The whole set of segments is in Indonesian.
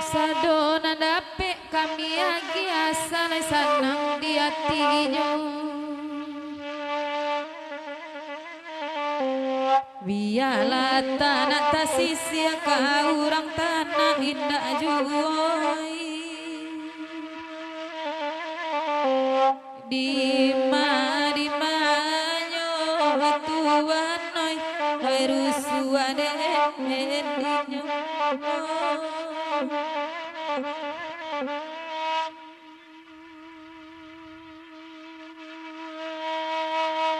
Sadona dapet kami agi asal sanang di hatinya. Biarlah tanah tasisi kau orang tanah indah juoi. Di manyo tuan noi noi rusuhan endinyo.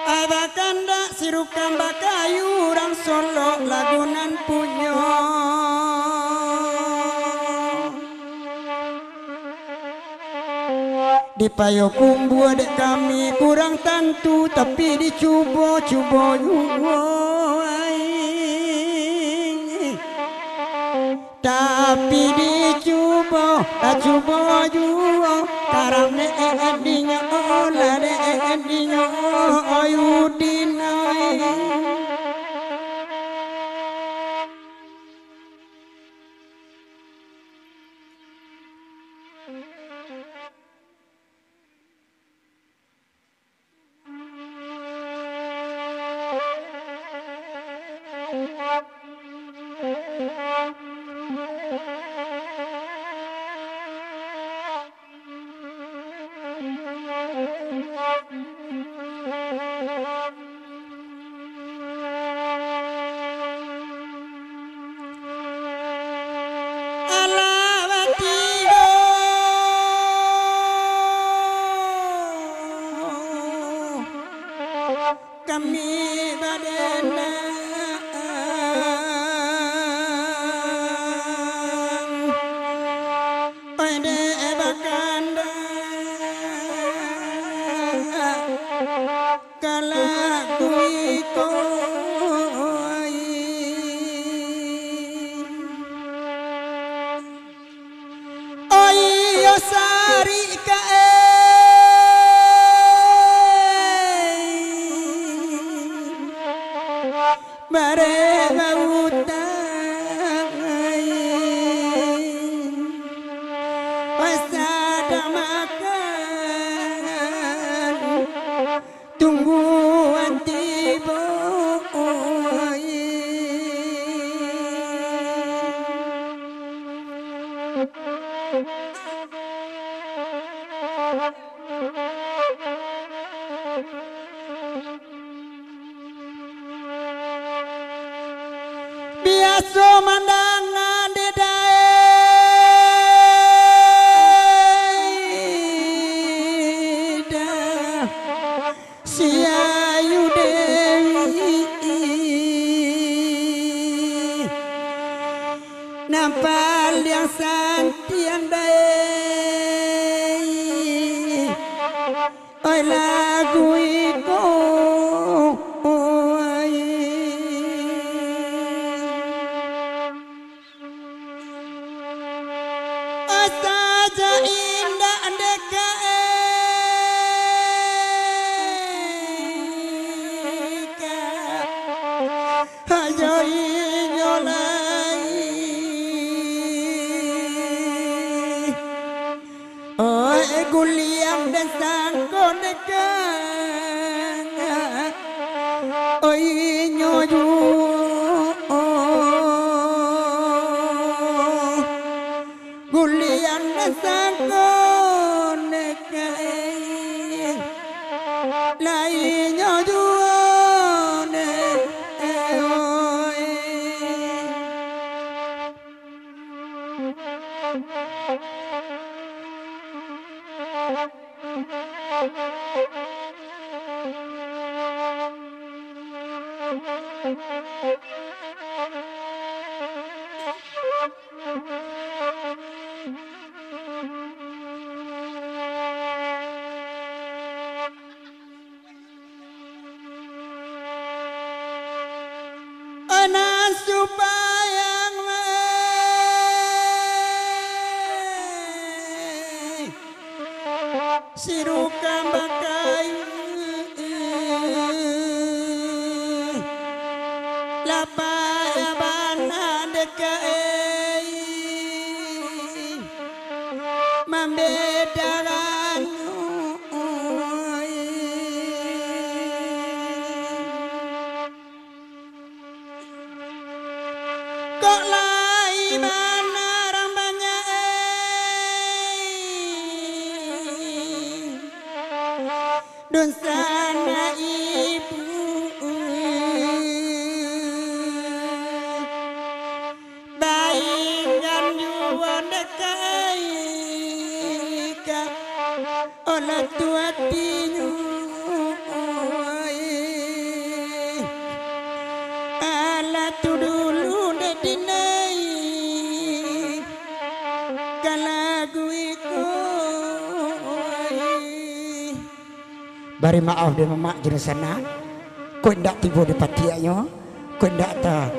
Abakanda sirukan bakayu orang Solo lagunan punyo. Di payo kumbu adek kami kurang tentu tapi dicubo-cubo juga. Tapi dicubo, cubo juga. Karena edinya olah edinya ayudinai. Kami badena pada bakanda kala kuiko oi sari kae mereka utang pasada makan tungguan tiba biasa mandangan di daerah si Ayu Dewi nampal yang santian dai oi lagu iko saja indah deka hayo inyolai oh guliam dan sangko deka oh inyoju gulian sangko nekai lainnya juone oi anak supaya siruka bakai lapa bana dekai kok lai mana rambanya don sana ibu baikkan jua dekai ka olah tua tinyu ala tu dulu de dinai kalagu iko bari maaf dia mamak jenis sana kau ndak tiba di patiaknya kau ndak tak